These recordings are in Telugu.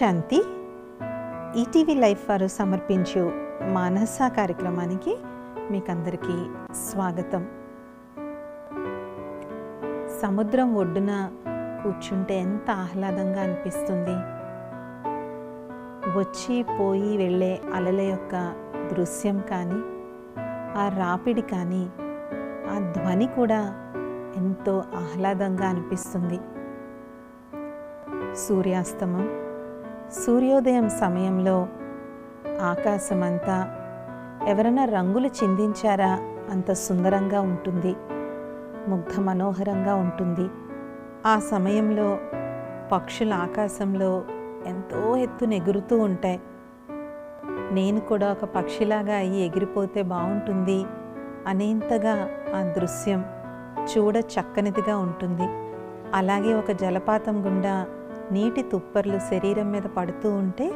శాంతి. ఈటీవీ లైఫ్ వారు సమర్పించు మానస కార్యక్రమానికి మీకందరికీ స్వాగతం. సముద్రం ఒడ్డున కూర్చుంటే ఎంత ఆహ్లాదంగా అనిపిస్తుంది. వచ్చి పోయి వెళ్ళే అలల యొక్క దృశ్యం కానీ, ఆ రాపిడి కానీ, ఆ ధ్వని కూడా ఎంతో ఆహ్లాదంగా అనిపిస్తుంది. సూర్యాస్తమం, సూర్యోదయం సమయంలో ఆకాశమంతా ఎవరైనా రంగులు చిందించారా అంత సుందరంగా ఉంటుంది, ముగ్ధ మనోహరంగా ఉంటుంది. ఆ సమయంలో పక్షులు ఆకాశంలో ఎంతో ఎత్తున ఎగురుతూ ఉంటాయి. నేను కూడా ఒక పక్షిలాగా అయ్యి ఎగిరిపోతే బాగుంటుంది అనేంతగా ఆ దృశ్యం చూడ చక్కనిదిగా ఉంటుంది. అలాగే ఒక జలపాతం గుండా నీటి తుప్పర్లు శరీరం మీద పడుతూ ఉంటే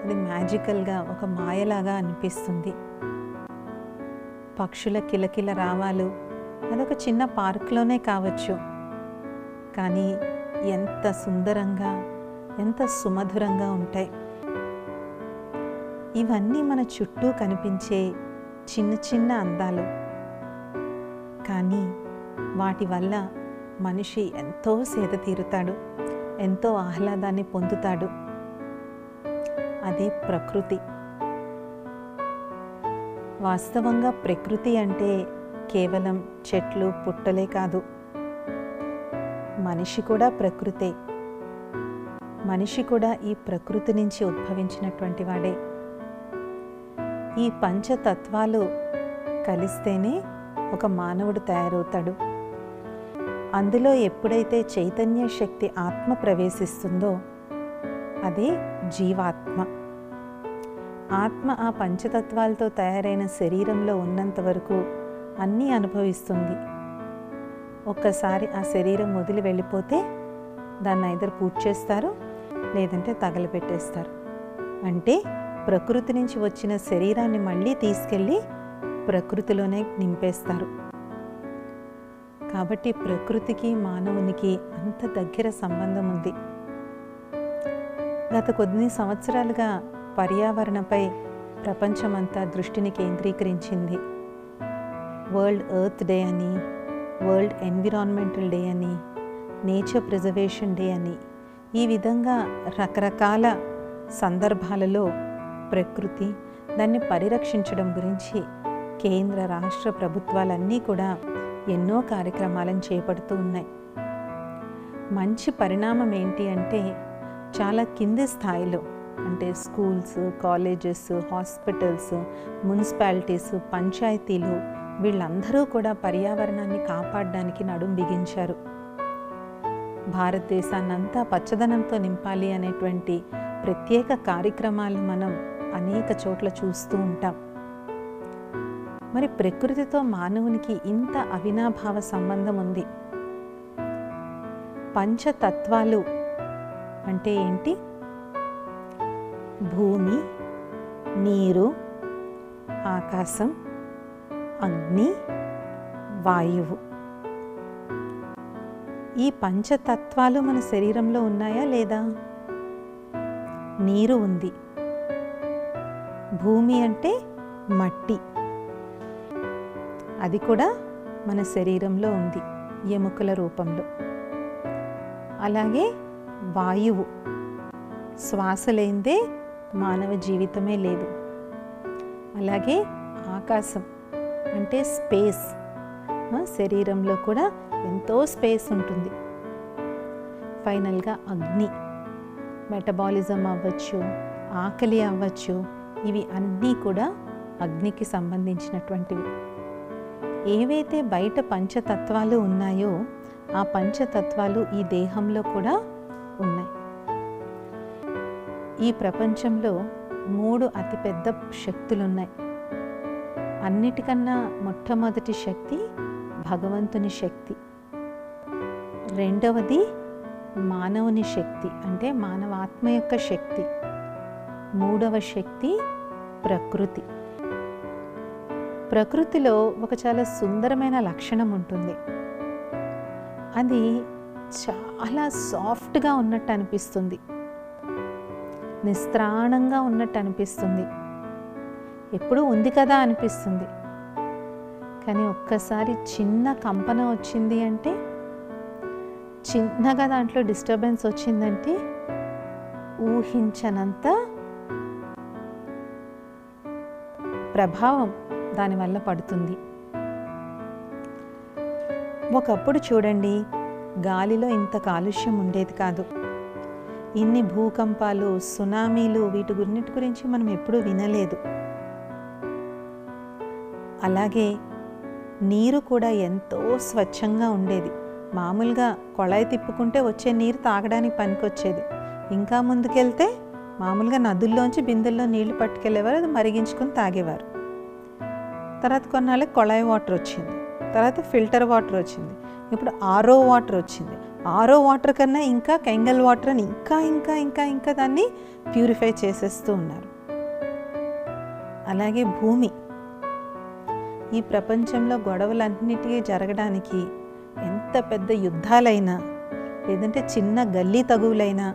అది మ్యాజికల్గా ఒక మాయలాగా అనిపిస్తుంది. పక్షుల కిలకిల రావాలు అదొక చిన్న పార్క్లోనే కావచ్చు, కానీ ఎంత సుందరంగా, ఎంత సుమధురంగా ఉంటాయి. ఇవన్నీ మన చుట్టూ కనిపించే చిన్న చిన్న అందాలు, కానీ వాటి వల్ల మనిషి ఎంతో సేద తీరుతాడు, ఎంతో ఆహ్లాదాన్ని పొందుతాడు. అదే ప్రకృతి. వాస్తవంగా ప్రకృతి అంటే కేవలం చెట్లు పుట్టలే కాదు, మనిషి కూడా ప్రకృతే. మనిషి కూడా ఈ ప్రకృతి నుంచి ఉద్భవించినటువంటి వాడే. ఈ పంచతత్వాలు కలిస్తేనే ఒక మానవుడు తయారవుతాడు. అందులో ఎప్పుడైతే చైతన్య శక్తి ఆత్మ ప్రవేశిస్తుందో అదే జీవాత్మ. ఆత్మ ఆ పంచతత్వాలతో తయారైన శరీరంలో ఉన్నంత వరకు అన్నీ అనుభవిస్తుంది. ఒక్కసారి ఆ శరీరం వదిలి వెళ్ళిపోతే దాన్ని ఐదర్ పూజ చేస్తారు, లేదంటే తగలపెట్టేస్తారు. అంటే ప్రకృతి నుంచి వచ్చిన శరీరాన్ని మళ్ళీ తీసుకెళ్ళి ప్రకృతిలోనే నింపేస్తారు. కాబట్టి ప్రకృతికి మానవునికి అంత దగ్గర సంబంధం ఉంది. గత కొన్ని సంవత్సరాలుగా పర్యావరణపై ప్రపంచమంతా దృష్టిని కేంద్రీకరించింది. వరల్డ్ ఎర్త్ డే అని, వరల్డ్ ఎన్విరాన్మెంటల్ డే అని, నేచర్ ప్రిజర్వేషన్ డే అని, ఈ విధంగా రకరకాల సందర్భాలలో ప్రకృతి, దాన్ని పరిరక్షించడం గురించి కేంద్ర రాష్ట్ర ప్రభుత్వాలన్నీ కూడా ఎన్నో కార్యక్రమాలను చేపడుతూ ఉన్నాయి. మంచి పరిణామం ఏంటి అంటే, చాలా కింది స్థాయిలో అంటే స్కూల్స్, కాలేజెస్, హాస్పిటల్స్, మున్సిపాలిటీస్, పంచాయతీలు వీళ్ళందరూ కూడా పర్యావరణాన్ని కాపాడడానికి నడుం బిగించారు. భారతదేశాన్నంతా పచ్చదనంతో నింపాలి అనేటువంటి ప్రత్యేక కార్యక్రమాలు మనం అనేక చోట్ల చూస్తూ ఉంటాం. మరి ప్రకృతితో మానవునికి ఇంత అవినాభావ సంబంధం ఉంది. పంచతత్వాలు అంటే ఏంటి? భూమి, నీరు, ఆకాశం, అగ్ని, వాయువు. ఈ పంచతత్వాలు మన శరీరంలో ఉన్నాయా లేదా? నీరు ఉంది. భూమి అంటే మట్టి, అది కూడా మన శరీరంలో ఉంది ఎముకల రూపంలో. అలాగే వాయువు, శ్వాస లేనిదే మానవ జీవితమే లేదు. అలాగే ఆకాశం అంటే స్పేస్, శరీరంలో కూడా ఎంతో స్పేస్ ఉంటుంది. ఫైనల్గా అగ్ని, మెటబాలిజం అవ్వచ్చు, ఆకలి అవ్వచ్చు, ఇవి అన్నీ కూడా అగ్నికి సంబంధించినటువంటివి. ఏవైతే బయట పంచతత్వాలు ఉన్నాయో ఆ పంచతత్వాలు ఈ దేహంలో కూడా ఉన్నాయి. ఈ ప్రపంచంలో 3 అతిపెద్ద శక్తులున్నాయి. అన్నిటికన్నా మొట్టమొదటి శక్తి భగవంతుని శక్తి, రెండవది మానవుని శక్తి అంటే మానవాత్మ యొక్క శక్తి, మూడవ శక్తి ప్రకృతి. ప్రకృతిలో ఒక చాలా సుందరమైన లక్షణం ఉంటుంది. అది చాలా సాఫ్ట్గా ఉన్నట్టు అనిపిస్తుంది. నిస్త్రాణంగా ఉన్నట్టు అనిపిస్తుంది, ఎప్పుడూ ఉంది కదా అనిపిస్తుంది. కానీ ఒక్కసారి చిన్న కంపన వచ్చింది అంటే, చిన్నగా దాంట్లో డిస్టర్బెన్స్ వచ్చిందంటే ఊహించనంత ప్రభావం దానివల్ల పడుతుంది. ఒకప్పుడు చూడండి, గాలిలో ఇంత కాలుష్యం ఉండేది కాదు. ఇన్ని భూకంపాలు, సునామీలు, వీటి గురించి మనం ఎప్పుడూ వినలేదు. అలాగే నీరు కూడా ఎంతో స్వచ్ఛంగా ఉండేది. మామూలుగా కొళాయి తిప్పుకుంటే వచ్చే నీరు తాగడానికి పనికొచ్చేది. ఇంకా ముందుకెళ్తే మామూలుగా నదుల్లోంచి బిందెల్లో నీళ్లు పట్టుకెళ్ళేవారు, అది మరిగించుకొని తాగేవారు. తర్వాత కొన్నాళ్ళకి కొళాయి వాటర్ వచ్చింది, తర్వాత ఫిల్టర్ వాటర్ వచ్చింది, ఇప్పుడు ఆర్ఓ వాటర్ వచ్చింది. ఆర్ఓ వాటర్ కన్నా ఇంకా కెంగల్ వాటర్ అని ఇంకా ఇంకా ఇంకా ఇంకా దాన్ని ప్యూరిఫై చేసేస్తూ ఉన్నారు. అలాగే భూమి, ఈ ప్రపంచంలో గొడవలన్నిటికీ జరగడానికి ఎంత పెద్ద యుద్ధాలైనా లేదంటే చిన్న గల్లీ తగువులైనా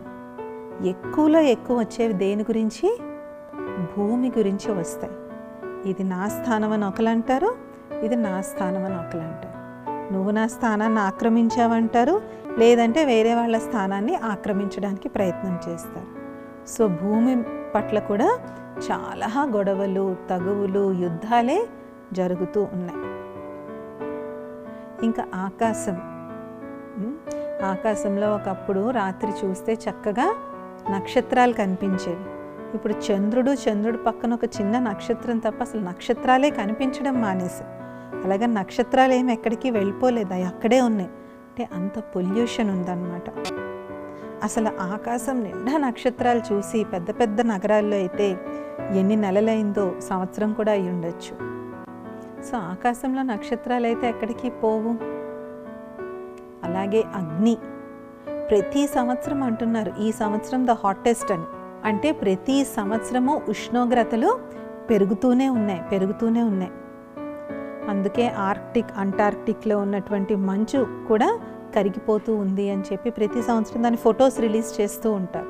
ఎక్కువలో ఎక్కువ వచ్చేవి దేని గురించి? భూమి గురించి వస్తాయి. ఇది నా స్థానం అని ఒకరు అంటారు, ఇది నా స్థానం అని ఒకరు అంటారు. నువ్వు నా స్థానాన్ని ఆక్రమించావంటారు, లేదంటే వేరే వాళ్ళ స్థానాన్ని ఆక్రమించడానికి ప్రయత్నం చేస్తారు. సో భూమి పట్ల కూడా చాలా గొడవలు, తగువులు, యుద్ధాలే జరుగుతూ ఉన్నాయి. ఇంకా ఆకాశంలో ఒకప్పుడు రాత్రి చూస్తే చక్కగా నక్షత్రాలు కనిపించేవి. ఇప్పుడు చంద్రుడు పక్కన ఒక చిన్న నక్షత్రం తప్ప అసలు నక్షత్రాలే కనిపించడం మానేసి. అలాగే నక్షత్రాలు ఏమి ఎక్కడికి వెళ్ళిపోలేదు, అవి అక్కడే ఉన్నాయి. అంటే అంత పొల్యూషన్ ఉందన్నమాట. అసలు ఆకాశం నిండా నక్షత్రాలు చూసి పెద్ద పెద్ద నగరాల్లో అయితే ఎన్ని నెలలైందో, సంవత్సరం కూడా అయి ఉండొచ్చు. సో ఆకాశంలో నక్షత్రాలు అయితే ఎక్కడికి పోవు. అలాగే అగ్ని, ప్రతి సంవత్సరం అంటున్నారు ఈ సంవత్సరం ద హాటెస్ట్ అని. అంటే ప్రతి సంవత్సరము ఉష్ణోగ్రతలు పెరుగుతూనే ఉన్నాయి. అందుకే అంటార్క్టిక్లో ఉన్నటువంటి మంచు కూడా కరిగిపోతూ ఉంది అని చెప్పి ప్రతి సంవత్సరం దాని ఫొటోస్ రిలీజ్ చేస్తూ ఉంటారు.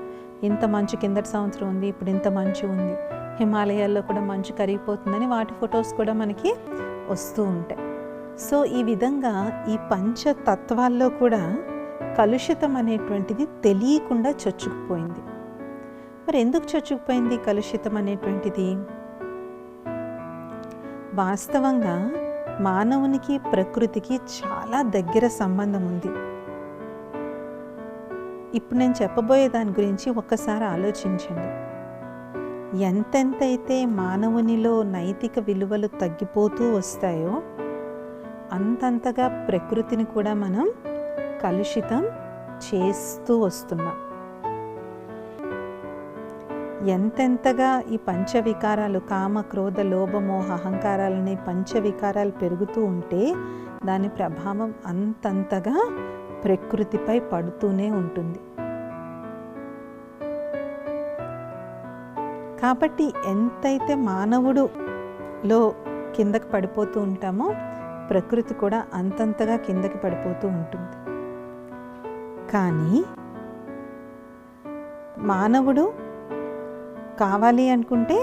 ఇంత మంచు కిందటి సంవత్సరం ఉంది, ఇప్పుడు ఇంత మంచు ఉంది, హిమాలయాల్లో కూడా మంచు కరిగిపోతుందని వాటి ఫొటోస్ కూడా మనకి వస్తూ ఉంటాయి. సో ఈ విధంగా ఈ పంచతత్వాల్లో కూడా కలుషితం అనేటువంటిది తెలియకుండా చొచ్చుకుపోయింది. మరి ఎందుకు చొచ్చుకుపోయింది కలుషితం అనేటువంటిది? వాస్తవంగా మానవునికి ప్రకృతికి చాలా దగ్గర సంబంధం ఉంది. ఇప్పుడు నేను చెప్పబోయే దాని గురించి ఒక్కసారి ఆలోచించండి. ఎంతెంతైతే మానవునిలో నైతిక విలువలు తగ్గిపోతూ వస్తాయో అంతంతగా ప్రకృతిని కూడా మనం కలుషితం చేస్తూ వస్తున్నాం. ఎంతెంతగా ఈ పంచవికారాలు, కామ, క్రోధ, లోభ, మోహ, అహంకారాలనే పంచవికారాలు పెరుగుతూ ఉంటే దాని ప్రభావం అంతంతగా ప్రకృతిపై పడుతూనే ఉంటుంది. కాబట్టి ఎంతైతే మానవుడులో కిందకి పడిపోతూ ఉంటామో ప్రకృతి కూడా అంతంతగా కిందకి పడిపోతూ ఉంటుంది. కానీ మానవుడు కావాలి అనుకుంటే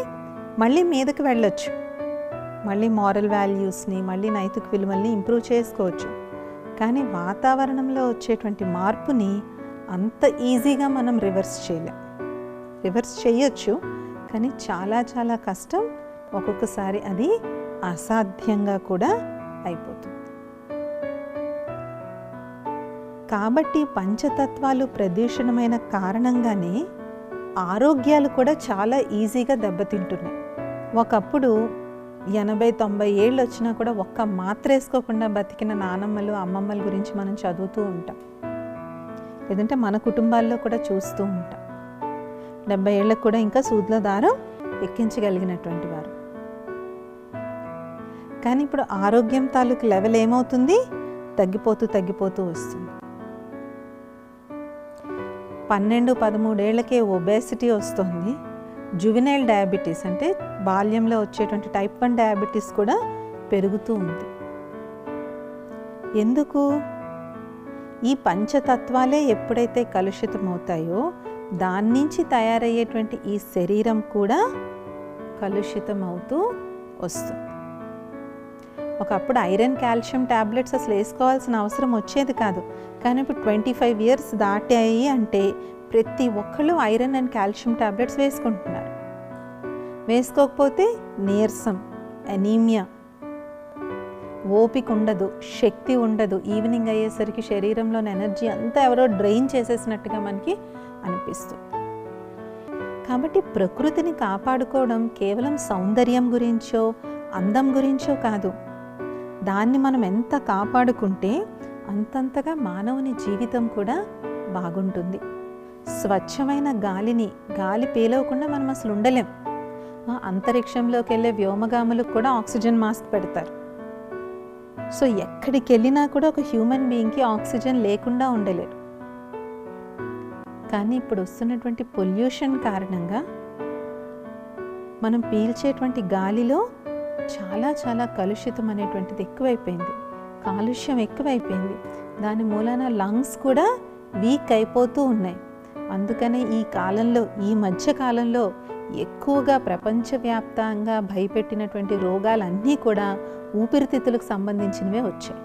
మళ్ళీ మీదకి వెళ్ళొచ్చు, మళ్ళీ మారల్ వాల్యూస్ని, మళ్ళీ నైతిక విలువల్ని ఇంప్రూవ్ చేసుకోవచ్చు. కానీ వాతావరణంలో వచ్చేటువంటి మార్పుని అంత ఈజీగా మనం రివర్స్ చేయొచ్చు, కానీ చాలా చాలా కష్టం. ఒక్కొక్కసారి అది అసాధ్యంగా కూడా అయిపోతుంది. కాబట్టి పంచతత్వాలు ప్రదూషణమైన కారణంగానే ఆరోగ్యాలు కూడా చాలా ఈజీగా దెబ్బతింటున్నాయి. ఒకప్పుడు 80-90 ఏళ్ళు వచ్చినా కూడా ఒక్క మాత్ర వేసుకోకుండా బతికిన నానమ్మలు, అమ్మమ్మల గురించి మనం చదువుతూ ఉంటాం, లేదంటే మన కుటుంబాల్లో కూడా చూస్తూ ఉంటాం. 70 ఏళ్ళకు కూడా ఇంకా సూదుల దారం ఎక్కించగలిగినటువంటి వారు. కానీ ఇప్పుడు ఆరోగ్యం తాలూకు లెవెల్ ఏమవుతుంది? తగ్గిపోతూ వస్తుంది. 12-13 ఏళ్లకే ఒబేసిటీ వస్తుంది. జువెనైల్ డయాబెటీస్ అంటే బాల్యంలో వచ్చేటువంటి టైప్ 1 డయాబెటీస్ కూడా పెరుగుతూ ఉంది. ఎందుకు? ఈ పంచతత్వాలే ఎప్పుడైతే కలుషితమవుతాయో దాని నుంచి తయారయ్యేటువంటి ఈ శరీరం కూడా కలుషితం అవుతూ వస్తుంది. ఒకప్పుడు ఐరన్ కాల్షియం టాబ్లెట్స్ అసలు వేసుకోవాల్సిన అవసరం వచ్చేది కాదు. కానీ ఇప్పుడు 25 years దాటాయి అంటే ప్రతి ఒక్కళ్ళు ఐరన్ అండ్ కాల్షియం టాబ్లెట్స్ వేసుకుంటున్నారు. వేసుకోకపోతే నీరసం, అనీమియా, ఓపిక ఉండదు, శక్తి ఉండదు. ఈవినింగ్ అయ్యేసరికి శరీరంలోని ఎనర్జీ అంతా ఎవరో డ్రైన్ చేసేసినట్టుగా మనకి అనిపిస్తుంది. కాబట్టి ప్రకృతిని కాపాడుకోవడం కేవలం సౌందర్యం గురించో అందం గురించో కాదు. దాన్ని మనం ఎంత కాపాడుకుంటే అంతంతగా మానవుని జీవితం కూడా బాగుంటుంది. స్వచ్ఛమైన గాలి పీలవకుండా మనం అసలు ఉండలేం. అంతరిక్షంలోకి వెళ్ళే వ్యోమగాములకు కూడా ఆక్సిజన్ మాస్క్ పెడతారు. సో ఎక్కడికి వెళ్ళినా కూడా ఒక హ్యూమన్ బీయింగ్కి ఆక్సిజన్ లేకుండా ఉండలేరు. కానీ ఇప్పుడు వస్తున్నటువంటి పొల్యూషన్ కారణంగా మనం పీల్చేటువంటి గాలిలో చాలా చాలా కలుషితం అనేటువంటిది ఎక్కువైపోయింది, కాలుష్యం ఎక్కువైపోయింది. దాని మూలాన లంగ్స్ కూడా వీక్ అయిపోతూ ఉన్నాయి. అందుకనే ఈ మధ్య కాలంలో ఎక్కువగా ప్రపంచవ్యాప్తంగా భయపెట్టినటువంటి రోగాలన్నీ కూడా ఊపిరితిత్తులకు సంబంధించినవే వచ్చాయి.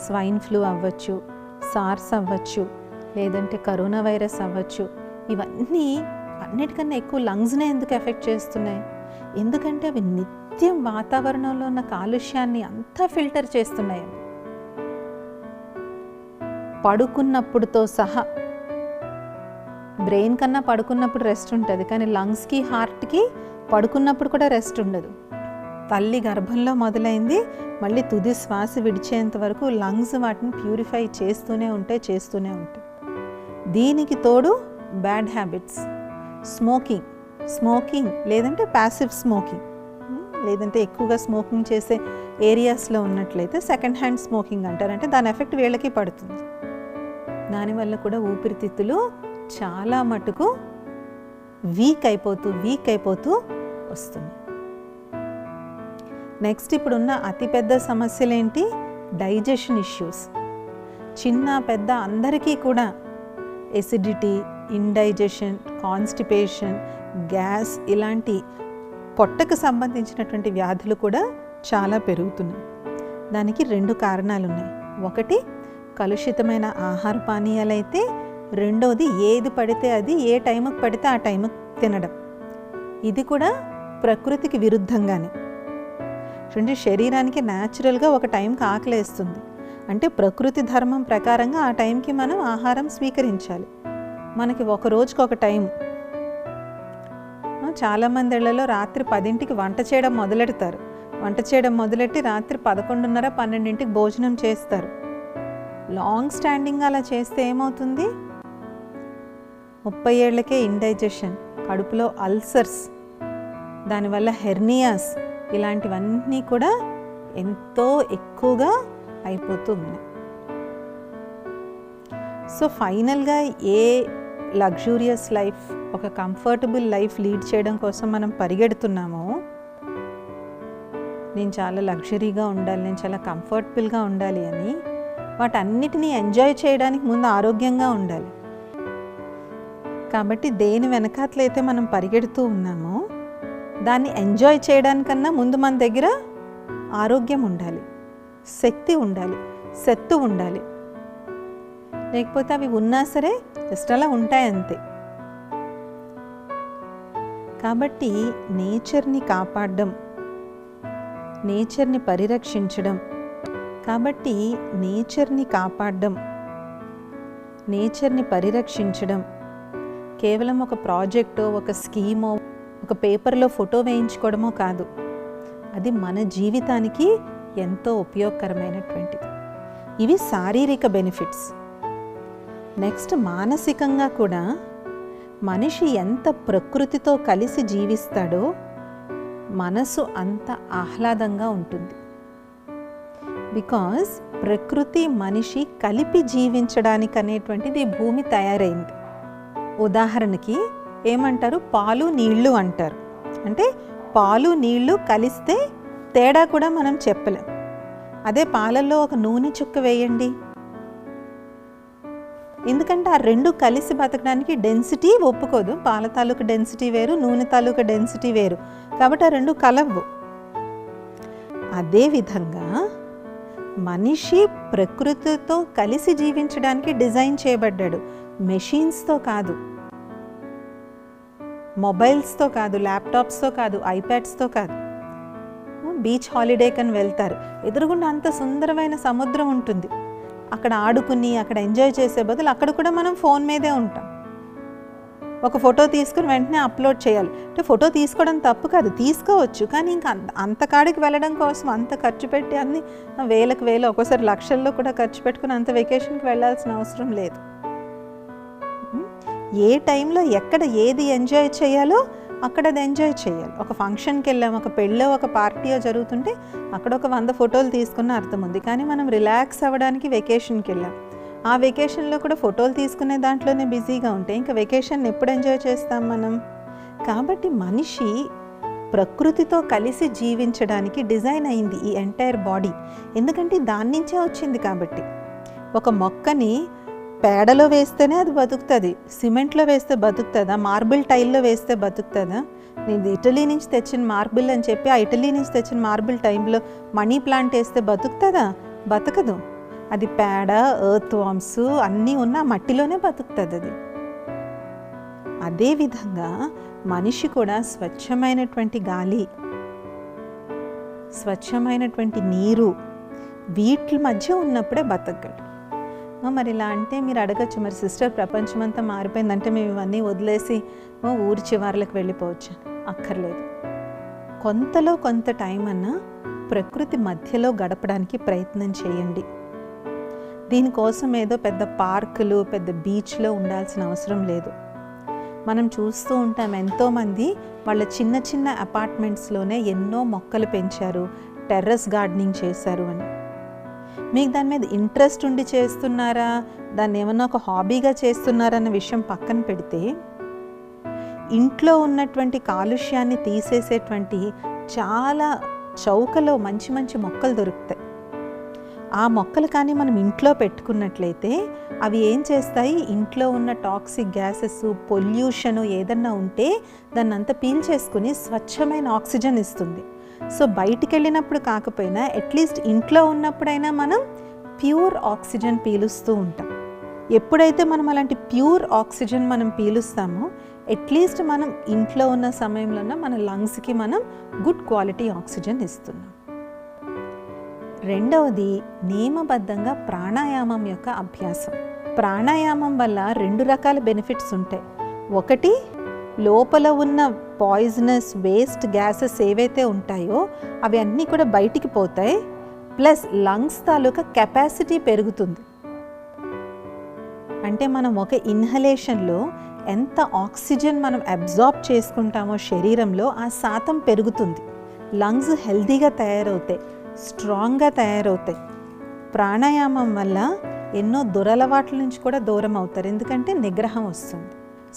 స్వైన్ ఫ్లూ అవ్వచ్చు, సార్స్ అవ్వచ్చు, లేదంటే కరోనా వైరస్ అవ్వచ్చు. ఇవన్నీ అన్నిటికన్నా ఎక్కువ లంగ్స్నే ఎందుకు ఎఫెక్ట్ చేస్తున్నాయి? ఎందుకంటే అవి నిత్యం వాతావరణంలో ఉన్న కాలుష్యాన్ని అంతా ఫిల్టర్ చేస్తున్నాయి. పడుకున్నప్పుడుతో సహా, బ్రెయిన్ కన్నా పడుకున్నప్పుడు రెస్ట్ ఉంటుంది, కానీ లంగ్స్కి, హార్ట్కి పడుకున్నప్పుడు కూడా రెస్ట్ ఉండదు. తల్లి గర్భంలో మొదలైంది మళ్ళీ తుది శ్వాస విడిచేంత వరకు లంగ్స్ వాటిని ప్యూరిఫై చేస్తూనే ఉంటాయి. దీనికి తోడు బ్యాడ్ హ్యాబిట్స్, స్మోకింగ్ లేదంటే ప్యాసివ్ స్మోకింగ్, లేదంటే ఎక్కువగా స్మోకింగ్ చేసే ఏరియాస్లో ఉన్నట్లయితే సెకండ్ హ్యాండ్ స్మోకింగ్ అంటారంటే దాని ఎఫెక్ట్ వీళ్ళకి పడుతుంది. దానివల్ల కూడా ఊపిరితిత్తులు చాలా మటుకు వీక్ అయిపోతూ వస్తుంది. నెక్స్ట్ ఇప్పుడున్న అతిపెద్ద సమస్యలు ఏంటి? Digestion issues. చిన్న పెద్ద అందరికీ కూడా ఎసిడిటీ, ఇండైజెషన్, కాన్స్టిపేషన్, గ్యాస్ ఇలాంటి పొట్టకు సంబంధించినటువంటి వ్యాధులు కూడా చాలా పెరుగుతున్నాయి. దానికి 2 కారణాలు ఉన్నాయి. ఒకటి కలుషితమైన ఆహార పానీయాలైతే, రెండోది ఏది పడితే అది ఏ టైంకి పడితే ఆ టైంకి తినడం. ఇది కూడా ప్రకృతికి విరుద్ధంగానే. చూడండి, శరీరానికి న్యాచురల్గా ఒక టైంకి ఆకలేస్తుంది అంటే ప్రకృతి ధర్మం ప్రకారంగా ఆ టైంకి మనం ఆహారం స్వీకరించాలి. మనకి ఒక రోజుకి ఒక టైం. చాలామంది ఇళ్లలో రాత్రి 10ంటికి వంట చేయడం మొదలెట్టి రాత్రి 11:30, 12ంటికి భోజనం చేస్తారు. లాంగ్ స్టాండింగ్ అలా చేస్తే ఏమవుతుంది? 30 ఏళ్లకే ఇండైజెషన్, కడుపులో అల్సర్స్, దానివల్ల హెర్నియాస్ ఇలాంటివన్నీ కూడా ఎంతో ఎక్కువగా అయిపోతూ ఉన్నాయి. సో ఫైనల్గా ఏ లగ్జూరియస్ లైఫ్, ఒక కంఫర్టబుల్ లైఫ్ లీడ్ చేయడం కోసం మనం పరిగెడుతున్నామో, నేను చాలా లగ్జరీగా ఉండాలి, నేను చాలా కంఫర్టబుల్గా ఉండాలి అని, వాటన్నిటినీ ఎంజాయ్ చేయడానికి ముందు ఆరోగ్యంగా ఉండాలి. కాబట్టి దేని వెనకాతలైతే మనం పరిగెడుతూ ఉన్నామో దాన్ని ఎంజాయ్ చేయడానికన్నా ముందు మన దగ్గర ఆరోగ్యం ఉండాలి, శక్తి ఉండాలి, సత్తు ఉండాలి. లేకపోతే అవి ఉన్నా సరే జస్ట్ అలా ఉంటాయి అంతే. కాబట్టి నేచర్ని కాపాడడం, నేచర్ని పరిరక్షించడం, నేచర్ని పరిరక్షించడం కేవలం ఒక ప్రాజెక్టో, ఒక స్కీమో, ఒక పేపర్లో ఫోటో వేయించుకోవడమో కాదు. అది మన జీవితానికి ఎంతో ఉపయోగకరమైనటువంటిది. ఇవి శారీరక బెనిఫిట్స్. నెక్స్ట్ మానసికంగా కూడా మనిషి ఎంత ప్రకృతితో కలిసి జీవిస్తాడో మనసు అంత ఆహ్లాదంగా ఉంటుంది. బికాజ్ ప్రకృతి మనిషి కలిపి జీవించడానికి అనేటువంటిది భూమి తయారైంది. ఉదాహరణకి ఏమంటారు? పాలు నీళ్లు అంటారు. అంటే పాలు నీళ్లు కలిస్తే తేడా కూడా మనం చెప్పలేం. అదే పాలల్లో ఒక నూనె చుక్క వేయండి, ఎందుకంటే ఆ రెండు కలిసి బతకడానికి డెన్సిటీ ఒప్పుకోదు. పాల తాలూకు డెన్సిటీ వేరు, నూనె తాలూకు డెన్సిటీ వేరు, కాబట్టి ఆ రెండు కలవ్వు. అదేవిధంగా మనిషి ప్రకృతితో కలిసి జీవించడానికి డిజైన్ చేయబడ్డాడు, మెషిన్స్తో కాదు, మొబైల్స్తో కాదు, ల్యాప్టాప్స్తో కాదు, ఐప్యాడ్స్తో కాదు. బీచ్ హాలిడే కని వెళ్తారు, ఎదురుగుండా అంత సుందరమైన సముద్రం ఉంటుంది, అక్కడ ఆడుకుని అక్కడ ఎంజాయ్ చేసే బదులు అక్కడ కూడా మనం ఫోన్ మీదే ఉంటాం. ఒక ఫోటో తీసుకుని వెంటనే అప్లోడ్ చేయాలి అంటే ఫోటో తీసుకోవడం తప్పు కాదు, తీసుకోవచ్చు, కానీ ఇంకా అంత కాడికి వెళ్ళడం కోసం అంత ఖర్చు పెట్టి అన్ని వేలకు వేలు ఒక్కోసారి లక్షల్లో కూడా ఖర్చు పెట్టుకుని అంత వెకేషన్కి వెళ్ళాల్సిన అవసరం లేదు. ఏ టైంలో ఎక్కడ ఏది ఎంజాయ్ చేయాలో అక్కడ అది ఎంజాయ్ చేయాలి. ఒక ఫంక్షన్కి వెళ్ళాం, ఒక పెళ్ళో ఒక పార్టీయో జరుగుతుంటే అక్కడ ఒక 100 ఫోటోలు తీసుకున్న అర్థం ఉంది, కానీ మనం రిలాక్స్ అవ్వడానికి వెకేషన్కి వెళ్ళాం, ఆ వెకేషన్లో కూడా ఫోటోలు తీసుకునే దాంట్లోనే బిజీగా ఉంటే ఇంకా వెకేషన్ ఎప్పుడు ఎంజాయ్ చేస్తాం మనం? కాబట్టి మనిషి ప్రకృతితో కలిసి జీవించడానికి డిజైన్ అయింది ఈ ఎంటైర్ బాడీ, ఎందుకంటే దాని నుంచే వచ్చింది. కాబట్టి ఒక మొక్కని పేడలో వేస్తేనే అది బతుకుతుంది, సిమెంట్లో వేస్తే బతుకుతుందా, మార్బుల్ టైల్లో వేస్తే బతుకుతుందా? నేను ఇటలీ నుంచి తెచ్చిన మార్బుల్ అని చెప్పి ఆ ఇటలీ నుంచి తెచ్చిన మార్బుల్ టైంలో మనీ ప్లాంట్ వేస్తే బతుకుతుందా? బతకదు. అది పేడ, ఎర్త్ వామ్స్ అన్నీ ఉన్న మట్టిలోనే బతుకుతుంది అది. అదేవిధంగా మనిషి కూడా స్వచ్ఛమైనటువంటి గాలి, స్వచ్ఛమైనటువంటి నీరు, వీటి మధ్య ఉన్నప్పుడే బతకగలడు. మరి ఇలా అంటే మీరు అడగచ్చు, మరి సిస్టర్ ప్రపంచమంతా మారిపోయిందంటే మేము ఇవన్నీ వదిలేసి ఊరి చివర్లకు వెళ్ళిపోవచ్చు. అక్కర్లేదు. కొంతలో కొంత టైం అన్నా ప్రకృతి మధ్యలో గడపడానికి ప్రయత్నం చేయండి. దీనికోసం ఏదో పెద్ద పార్కులు, పెద్ద బీచ్లో ఉండాల్సిన అవసరం లేదు. మనం చూస్తూ ఉంటాం ఎంతోమంది వాళ్ళ చిన్న చిన్న అపార్ట్మెంట్స్లోనే ఎన్నో మొక్కలు పెంచారు, టెర్రస్ గార్డెనింగ్ చేశారు అని. మీకు దాని మీద ఇంట్రెస్ట్ ఉండి చేస్తున్నారా, దాన్ని ఏమన్నా ఒక హాబీగా చేస్తున్నారన్న విషయం పక్కన పెడితే, ఇంట్లో ఉన్నటువంటి కాలుష్యాన్ని తీసేసేటువంటి చాలా చౌకలో మంచి మంచి మొక్కలు దొరుకుతాయి. ఆ మొక్కలు కానీ మనం ఇంట్లో పెట్టుకున్నట్లయితే అవి ఏం చేస్తాయి, ఇంట్లో ఉన్న టాక్సిక్ గ్యాసెస్, పొల్యూషన్ ఏదన్నా ఉంటే దాన్ని అంతా పీల్చేసుకుని స్వచ్ఛమైన ఆక్సిజన్ ఇస్తుంది. సో బయటికి వెళ్ళినప్పుడు కాకపోయినా అట్లీస్ట్ ఇంట్లో ఉన్నప్పుడైనా మనం ప్యూర్ ఆక్సిజన్ పీలుస్తూ ఉంటాం. ఎప్పుడైతే మనం అలాంటి ప్యూర్ ఆక్సిజన్ మనం పీలుస్తామో అట్లీస్ట్ మనం ఇంట్లో ఉన్న సమయంలోనే మన లంగ్స్కి మనం గుడ్ క్వాలిటీ ఆక్సిజన్ ఇస్తున్నాం. రెండవది నియమబద్ధంగా ప్రాణాయామం యొక్క అభ్యాసం. ప్రాణాయామం వల్ల 2 రకాల బెనిఫిట్స్ ఉంటాయి. ఒకటి, లోపల ఉన్న పాయిజనస్ వేస్ట్ గ్యాసెస్ ఏవైతే ఉంటాయో అవి అన్నీ కూడా బయటికి పోతాయి, ప్లస్ లంగ్స్ తాలూకా కెపాసిటీ పెరుగుతుంది. అంటే మనం ఒక ఇన్హలేషన్లో ఎంత ఆక్సిజన్ మనం అబ్జార్బ్ చేసుకుంటామో శరీరంలో ఆ శాతం పెరుగుతుంది. లంగ్స్ హెల్తీగా తయారవుతాయి, స్ట్రాంగ్గా తయారవుతాయి. ప్రాణాయామం వల్ల ఎన్నో దురలవాట్ల నుంచి కూడా దూరం అవుతారు, ఎందుకంటే నిగ్రహం వస్తుంది.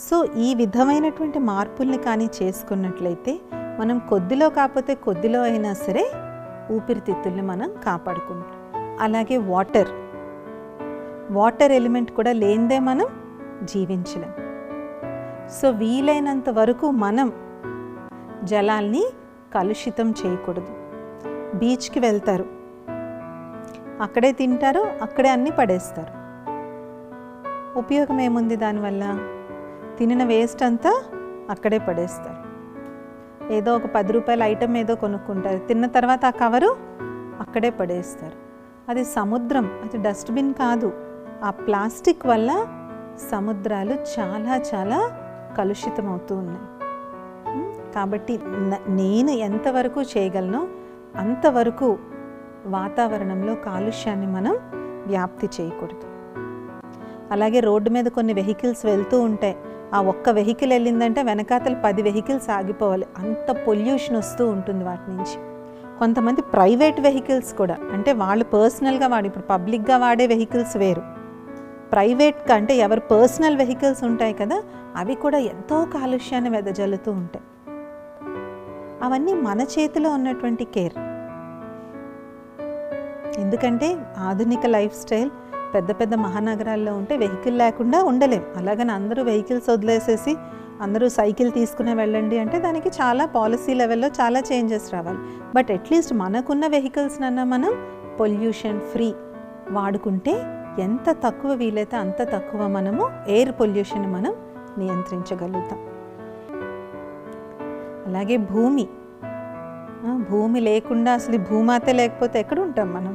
సో ఈ విధమైనటువంటి మార్పుల్ని కానీ చేసుకున్నట్లయితే మనం కొద్దిలో కాకపోతే కొద్దిలో అయినా సరే ఊపిరితిత్తుల్ని మనం కాపాడుకుంటాం. అలాగే వాటర్ ఎలిమెంట్ కూడా లేనిదే మనం జీవించలేం. సో వీలైనంత వరకు మనం జలాల్ని కలుషితం చేయకూడదు. బీచ్కి వెళ్తారు, అక్కడే తింటారు, అక్కడే అన్నీ పడేస్తారు. ఉపయోగం ఏముంది దానివల్ల? తినిన వేస్ట్ అంతా అక్కడే పడేస్తారు. ఏదో ఒక 10 రూపాయల ఐటెం ఏదో కొనుక్కుంటారు, తిన్న తర్వాత ఆ కవరు అక్కడే పడేస్తారు. అది సముద్రం, అది డస్ట్బిన్ కాదు. ఆ ప్లాస్టిక్ వల్ల సముద్రాలు చాలా చాలా కలుషితం అవుతూ ఉన్నాయి. కాబట్టి నేను ఎంతవరకు చేయగలనో అంతవరకు వాతావరణంలో కాలుష్యాన్ని మనం వ్యాప్తి చేయకూడదు. అలాగే రోడ్డు మీద కొన్ని వెహికల్స్ వెళ్తూ ఉంటాయి, ఆ ఒక్క వెహికల్ వెళ్ళిందంటే వెనకాతలు 10 వెహికల్స్ ఆగిపోవాలి, అంత పొల్యూషన్ వస్తూ ఉంటుంది వాటి నుంచి. కొంతమంది ప్రైవేట్ వెహికల్స్ కూడా, అంటే వాళ్ళు పర్సనల్గా ఇప్పుడు పబ్లిక్గా వాడే వెహికల్స్ వేరు, ప్రైవేట్గా అంటే ఎవరు పర్సనల్ వెహికల్స్ ఉంటాయి కదా, అవి కూడా ఎంతో కాలుష్యాన్ని వెదజల్లుతూ ఉంటాయి. అవన్నీ మన చేతిలో ఉన్నటువంటి కేర్. ఎందుకంటే ఆధునిక లైఫ్ స్టైల్ పెద్ద పెద్ద మహానగరాల్లో ఉంటే వెహికల్ లేకుండా ఉండలేం. అలాగని అందరూ వెహికల్స్ వదిలేసేసి అందరూ సైకిల్ తీసుకునే వెళ్ళండి అంటే దానికి చాలా పాలసీ లెవెల్లో చాలా చేంజెస్ రావాలి. బట్ అట్లీస్ట్ మనకున్న వెహికల్స్నన్నా మనం పొల్యూషన్ ఫ్రీ వాడుకుంటే ఎంత తక్కువ వీలైతే అంత తక్కువ మనము ఎయిర్ పొల్యూషన్ మనం నియంత్రించగలుగుతాం. అలాగే భూమి లేకుండా అసలు భూమాతే లేకపోతే ఎక్కడ ఉంటాం మనం?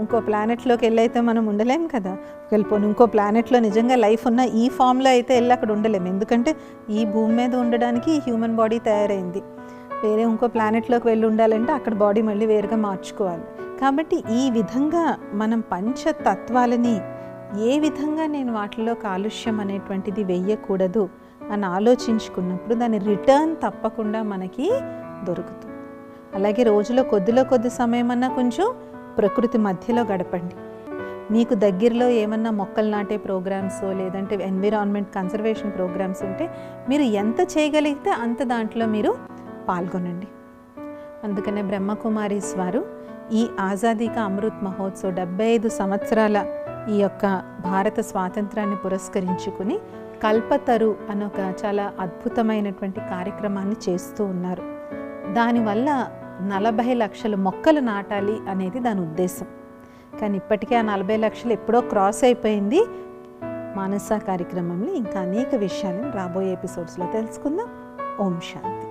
ఇంకో ప్లానెట్లోకి వెళ్ళైతే మనం ఉండలేం కదా. వెళ్ళిపోను ఇంకో ప్లానెట్లో నిజంగా లైఫ్ ఉన్న ఈ ఫామ్లో అయితే వెళ్ళి అక్కడ ఉండలేము. ఎందుకంటే ఈ భూమి మీద ఉండడానికి ఈ హ్యూమన్ బాడీ తయారైంది. వేరే ఇంకో ప్లానెట్లోకి వెళ్ళి ఉండాలంటే అక్కడ బాడీ మళ్ళీ వేరుగా మార్చుకోవాలి. కాబట్టి ఈ విధంగా మనం పంచతత్వాలని ఏ విధంగా నేను వాటిలో కాలుష్యం అనేటువంటిది వెయ్యకూడదు అని ఆలోచించుకున్నప్పుడు దాని రిటర్న్ తప్పకుండా మనకి దొరుకుతుంది. అలాగే రోజులో కొద్ది సమయం అన్నా కొంచెం ప్రకృతి మధ్యలో గడపండి. మీకు దగ్గరలో ఏమన్నా మొక్కలు నాటే ప్రోగ్రామ్స్ లేదంటే ఎన్విరాన్మెంట్ కన్జర్వేషన్ ప్రోగ్రామ్స్ ఉంటే మీరు ఎంత చేయగలిగితే అంత దాంట్లో మీరు పాల్గొనండి. అందుకనే బ్రహ్మకుమారీస్ వారు ఈ ఆజాదీ కా అమృత్ మహోత్సవ్ 75 సంవత్సరాల ఈ యొక్క భారత స్వాతంత్రాన్ని పురస్కరించుకుని కల్పతరు అనొక చాలా అద్భుతమైనటువంటి కార్యక్రమాన్ని చేస్తూ ఉన్నారు. దానివల్ల 40 లక్షల మొక్కలు నాటాలి అనేది దాని ఉద్దేశం. కానీ ఇప్పటికే ఆ 40 లక్షలు ఎప్పుడో క్రాస్ అయిపోయింది. మానస కార్యక్రమంలో ఇంకా అనేక విషయాలను రాబోయే ఎపిసోడ్స్లో తెలుసుకుందాం. ఓం శాంతి.